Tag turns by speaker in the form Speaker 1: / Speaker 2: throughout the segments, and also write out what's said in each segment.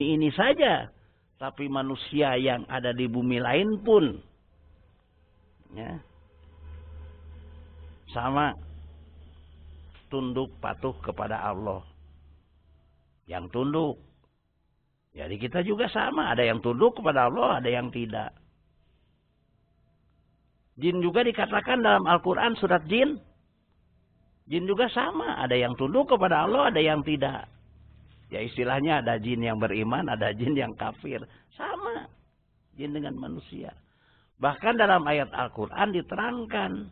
Speaker 1: ini saja, tapi manusia yang ada di bumi lain pun ya, sama tunduk patuh kepada Allah. Yang tunduk. Jadi kita juga sama, ada yang tunduk kepada Allah, ada yang tidak. Jin juga dikatakan dalam Al-Quran surat Jin. Jin juga sama, ada yang tunduk kepada Allah, ada yang tidak. Ya istilahnya ada jin yang beriman, ada jin yang kafir. Sama jin dengan manusia. Bahkan dalam ayat Al-Quran diterangkan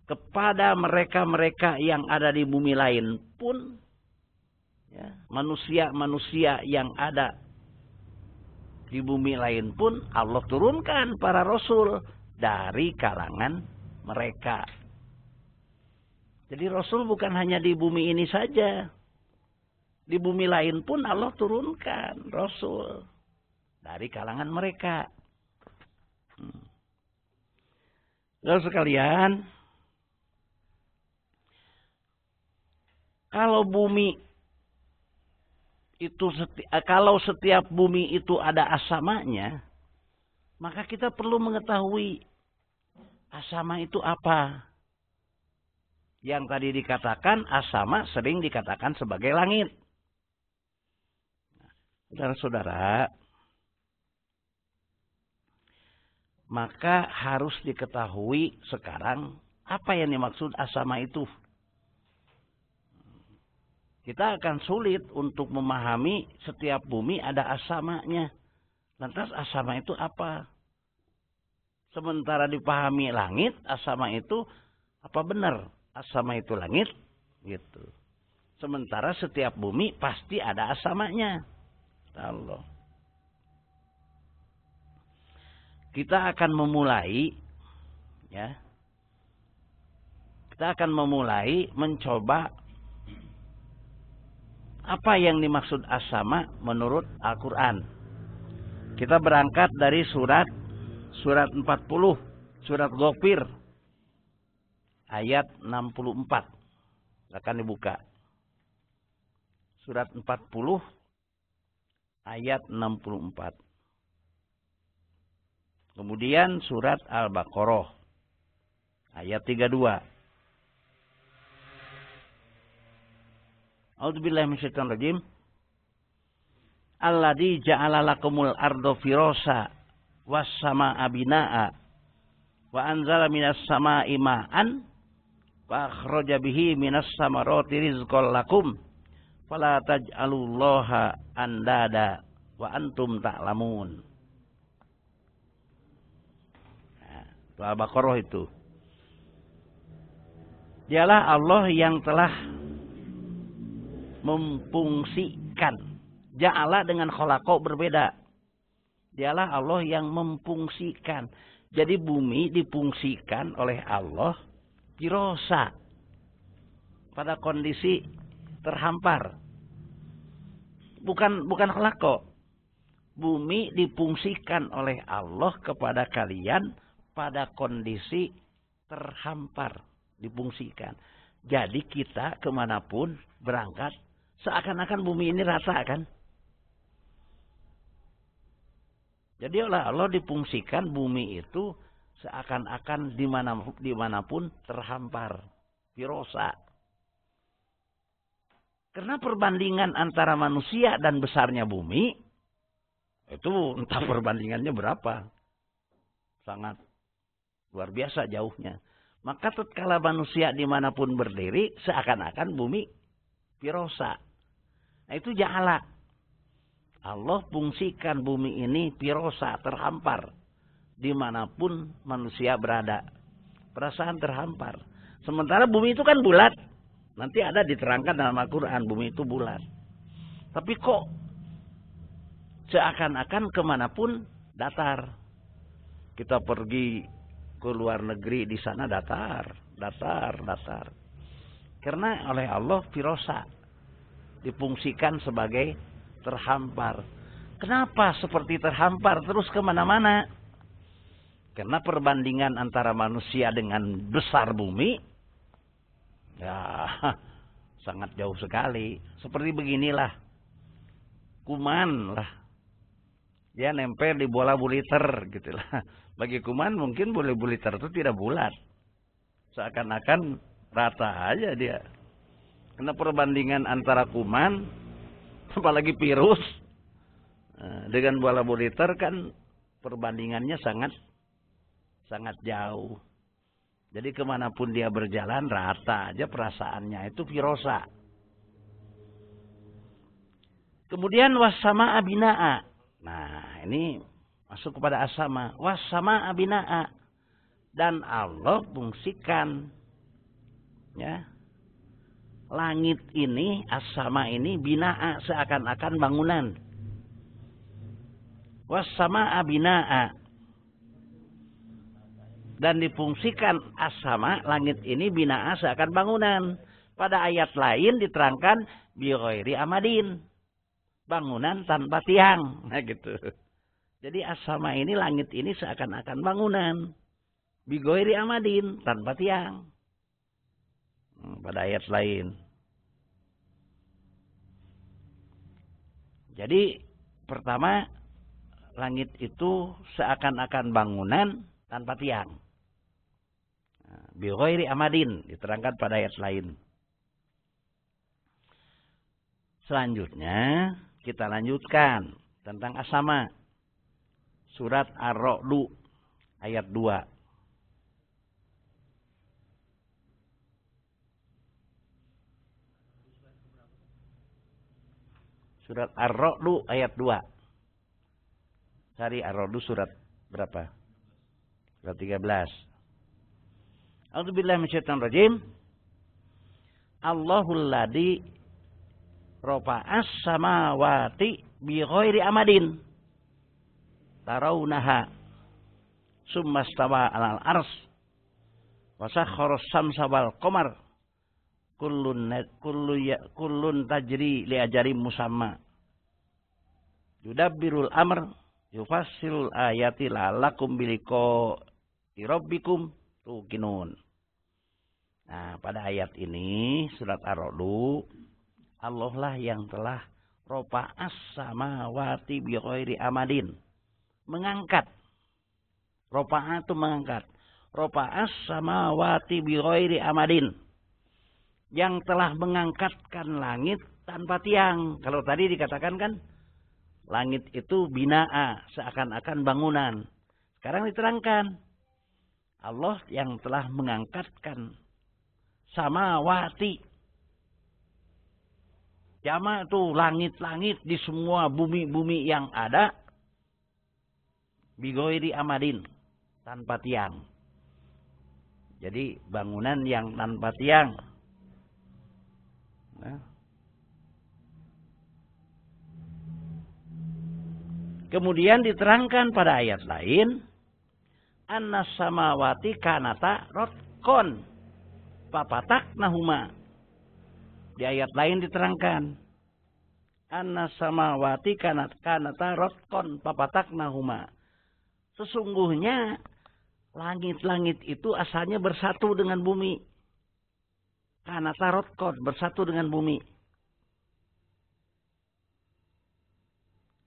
Speaker 1: kepada mereka-mereka yang ada di bumi lain pun, ya, manusia-manusia yang ada di bumi lain pun Allah turunkan para rasul dari kalangan mereka. Jadi rasul bukan hanya di bumi ini saja. Di bumi lain pun Allah turunkan rasul dari kalangan mereka. Lalu sekalian, kalau setiap bumi itu ada asamanya, maka kita perlu mengetahui asama itu apa. Yang tadi dikatakan asama sering dikatakan sebagai langit. Saudara-saudara, maka harus diketahui sekarang apa yang dimaksud asama itu. Kita akan sulit untuk memahami setiap bumi ada asamanya. Lantas asama itu apa? Sementara dipahami langit, asama itu apa benar? Asama itu langit, gitu. Sementara setiap bumi pasti ada asamanya. Allah. Kita akan memulai, ya. Kita akan memulai mencoba apa yang dimaksud asama menurut Al-Quran. Kita berangkat dari surat 40, surat Ghafir, ayat 64. Akan dibuka. Surat 40, ayat 64. Kemudian surat Al-Baqarah, ayat 32. A'udzubillahi minasyaitonir rajim. Alladzi ja'ala lakumul arda firasha was samaa'a binaa'a wa anzala minas samaa'i ma'an wa akhraja bihi minas samarati rizqan lakum fala taj'alullaha andada wa antum ta'lamun. Nah, Al-Baqarah itu. Dialah Allah yang telah memfungsikan. Ja'ala dengan khalaqa berbeda. Dialah Allah yang memfungsikan. Jadi bumi difungsikan oleh Allah firasha pada kondisi terhampar. Bukan khalaqa. Bumi difungsikan oleh Allah kepada kalian pada kondisi terhampar. Difungsikan. Jadi kita kemanapun berangkat, seakan-akan bumi ini rata kan. Jadi oleh Allah difungsikan bumi itu seakan-akan dimanapun terhampar. Firasha. Karena perbandingan antara manusia dan besarnya bumi, itu entah perbandingannya berapa. Sangat luar biasa jauhnya. Maka tatkala manusia dimanapun berdiri, seakan-akan bumi firasha. Nah itu ja'ala. Allah fungsikan bumi ini firasha, terhampar. Dimanapun manusia berada. Perasaan terhampar. Sementara bumi itu kan bulat. Nanti ada diterangkan dalam Al-Quran, bumi itu bulat. Tapi kok seakan-akan kemanapun datar. Kita pergi ke luar negeri, di sana datar. Karena oleh Allah firasha. Difungsikan sebagai terhampar. Kenapa seperti terhampar terus kemana-mana? Karena perbandingan antara manusia dengan besar bumi, ya sangat jauh sekali. Seperti beginilah. kuman lah. Dia nempel di bola buliter gitu lah. Bagi kuman mungkin bola buliter itu tidak bulat. Seakan-akan rata aja dia. Karena perbandingan antara kuman, apalagi virus, dengan bola buliter kan perbandingannya sangat jauh. Jadi kemanapun dia berjalan rata aja perasaannya itu virosa. Kemudian wassama abinaa. Nah ini masuk kepada asama. Wassama abinaa. Dan Allah fungsikan ya langit ini, as-sama ini binaa seakan-akan bangunan. Was-sama binaa. Dan difungsikan as-sama langit ini binaa seakan bangunan. Pada ayat lain diterangkan bi ghairi amadin. Bangunan tanpa tiang. Nah gitu. Jadi as-sama ini langit ini seakan-akan bangunan. Bi ghairi amadin tanpa tiang. Pada ayat lain. Jadi pertama langit itu seakan-akan bangunan tanpa tiang. Bi ghairi amadin diterangkan pada ayat lain. Selanjutnya kita lanjutkan tentang as-sama. Surat Ar-Ra'd ayat 2. Surat Ar-Ra'd ayat 2. Cari Ar-Ra'd surat berapa? Surat 13. A'udzubillahi minasyaitonir rajim. Allahul ladzi rafa'as samawati bi ghairi amadin tarawunaha summa stawa 'alal arsy wa sakhkhara as-samsa wal qamar kullun tajri li ajarin musamma yudabbirul amr yufassilul ayati la'allakum biliqa'i rabbikum tuqinun. Nah, pada ayat ini surat Ar-Ra'd Allah lah yang telah rafa'as samawati bi ghairi amadin. Mengangkat. Rafa'a itu mengangkat. Rafa'as samawati bi ghairi amadin. Yang telah mengangkatkan langit tanpa tiang. Kalau tadi dikatakan kan langit itu binaa, seakan-akan bangunan. Sekarang diterangkan Allah yang telah mengangkatkan samawati. Jama itu langit-langit di semua bumi-bumi yang ada. Bi ghairi amadin, tanpa tiang. Jadi bangunan yang tanpa tiang. Nah. Kemudian diterangkan pada ayat lain, annas samawati kanata rotqon fafataknahuma. Di ayat lain diterangkan, annas samawati kanata rotqon fafataknahuma. Sesungguhnya langit-langit itu asalnya bersatu dengan bumi. Kanata rotqon, bersatu dengan bumi.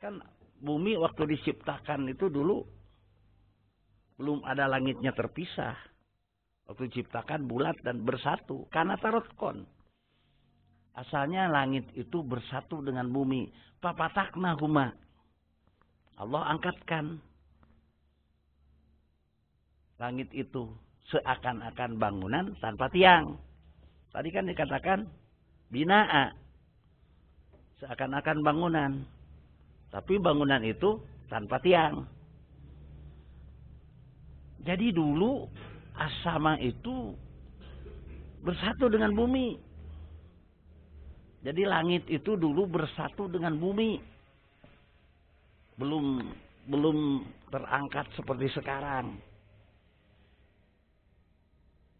Speaker 1: Kan bumi waktu diciptakan itu dulu belum ada langitnya terpisah. Waktu diciptakan bulat dan bersatu. Kanata rotqon. Asalnya langit itu bersatu dengan bumi. Fafataknahuma. Allah angkatkan langit itu seakan-akan bangunan tanpa tiang. Tadi kan dikatakan binaa. Seakan-akan bangunan. Tapi bangunan itu tanpa tiang. Jadi dulu as-sama itu bersatu dengan bumi. Jadi langit itu dulu bersatu dengan bumi. Belum terangkat seperti sekarang.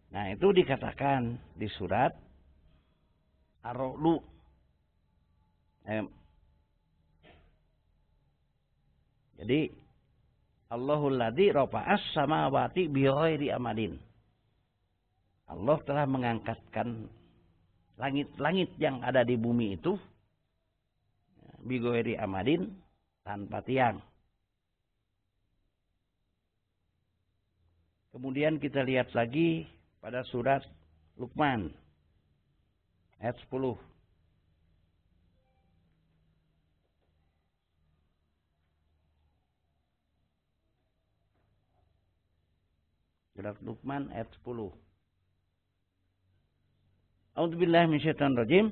Speaker 1: Nah, itu dikatakan di surat Ar-Ra'd. Jadi Allahul ladzi rafa'as samawati bi ghairi amadin. Allah telah mengangkatkan langit-langit yang ada di bumi itu bigoiri amadin, tanpa tiang. Kemudian kita lihat lagi pada surat Luqman ayat 10. Surat Luqman ayat 10. A'udzubillahi minasyaitonir rajim.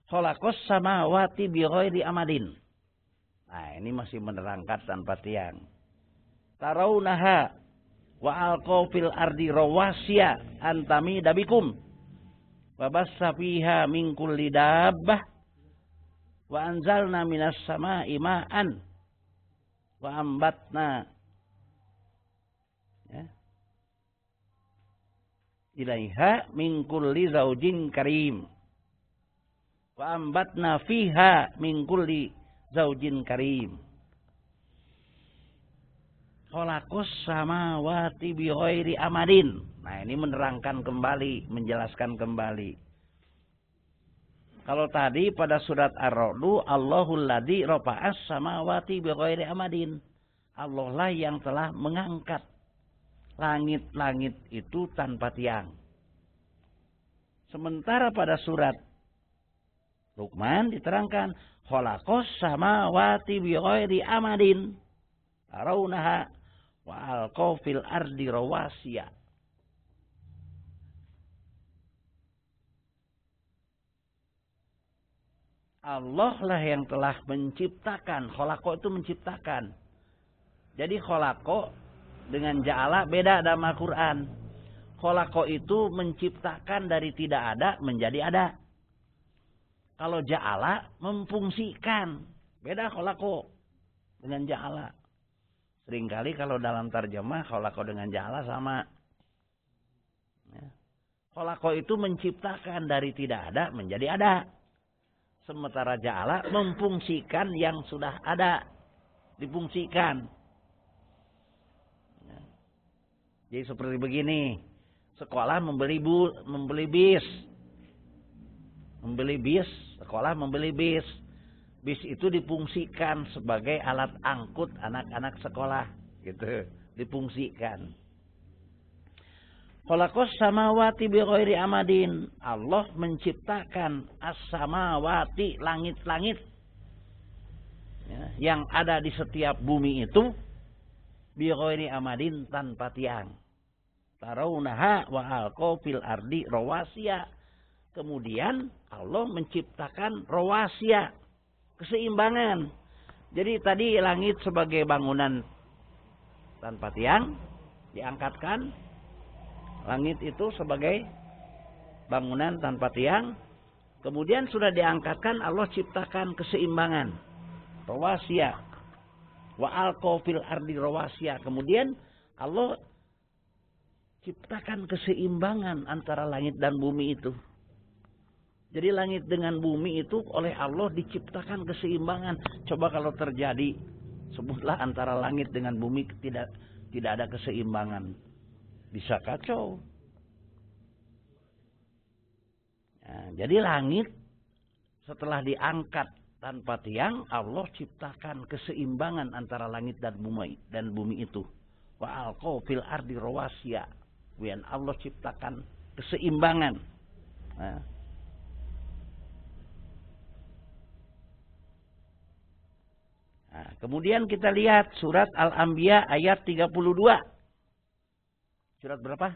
Speaker 1: Khalaqas samawati bighairi amadin. Nah, ini masih menerangkan tanpa tiang. Tarawunaha wa alqaw fil ardi rawasiya antami dabikum wa bassa fiha min kulli dabbah wa anzalna minas samaa'i ma'an wa ambatna ilaiha min kulli zaujin karim wa ambatna fiha min kulli zaujin karim. Khalaqus samawati bi ghairi amadin. Nah, ini menerangkan kembali, menjelaskan kembali. Kalau tadi pada surat Ar-Ra'd, Allahul ladzi rafa'as samawati bi ghairi amadin. Allah lah yang telah mengangkat langit-langit itu tanpa tiang. Sementara pada surat Luqman diterangkan khalaqos samawati bi ghairi amadin tarawunaha wa alqaw fil ardi rawasiya. Allah lah yang telah menciptakan. Khalaqo itu menciptakan. Jadi khalaqo dengan ja'ala beda dalam Al-Quran. Khalaqo itu menciptakan dari tidak ada menjadi ada. Kalau ja'ala memfungsikan. Beda khalaqo dengan ja'ala. Seringkali kalau dalam terjemah khalaqo dengan ja'ala sama. Khalaqo itu menciptakan dari tidak ada menjadi ada. Sementara ja'ala memfungsikan yang sudah ada. Difungsikan. Jadi seperti begini. Sekolah membeli bis. Membeli bis. Sekolah membeli bis. Bis itu difungsikan sebagai alat angkut anak-anak sekolah. Gitu. Difungsikan. Khalaqos samawati bi ghairi amadin. Allah menciptakan as-samawati, langit-langit. Ya, yang ada di setiap bumi itu. Bi ghairi amadin, tanpa tiang. Tarawunaha wa alqaw fil ardi rawasiya. Kemudian Allah menciptakan rawasiya. Keseimbangan. Jadi tadi langit sebagai bangunan tanpa tiang diangkatkan. Langit itu sebagai bangunan tanpa tiang. Kemudian sudah diangkatkan, Allah ciptakan keseimbangan. Rawasiya. Wa alqaw fil ardi rawasiya. Kemudian Allah ciptakan keseimbangan antara langit dan bumi itu. Jadi langit dengan bumi itu oleh Allah diciptakan keseimbangan. Coba kalau terjadi, sebutlah antara langit dengan bumi tidak ada keseimbangan. Bisa kacau. Nah, jadi langit setelah diangkat tanpa tiang, Allah ciptakan keseimbangan antara langit dan bumi itu. Wa alqaw fil ardi rawasiya. Dan Allah ciptakan keseimbangan. Nah, kemudian kita lihat surat Al-Anbiya ayat 32. Surat berapa?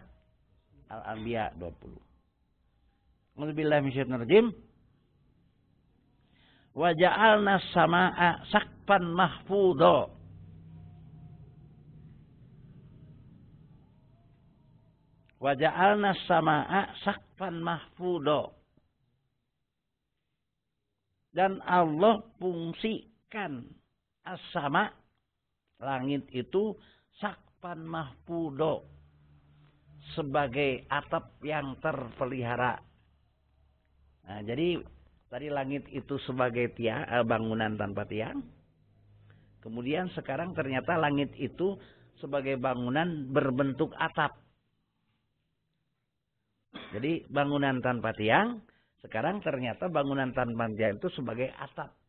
Speaker 1: Al-Anbiya 20. A'udzubillahi minasyaitonir rajim. Wa ja'alna as-samaa'a saqfan mahfudha. Wa ja'alna as-samaa'a saqfan mahfudha. Dan Allah fungsikan as-sama, langit itu saqfan mahfudha, sebagai atap yang terpelihara. Nah, jadi tadi langit itu sebagai bangunan tanpa tiang. Kemudian sekarang ternyata langit itu sebagai bangunan berbentuk atap. Jadi bangunan tanpa tiang, Sekarang ternyata bangunan tanpa tiang itu sebagai atap.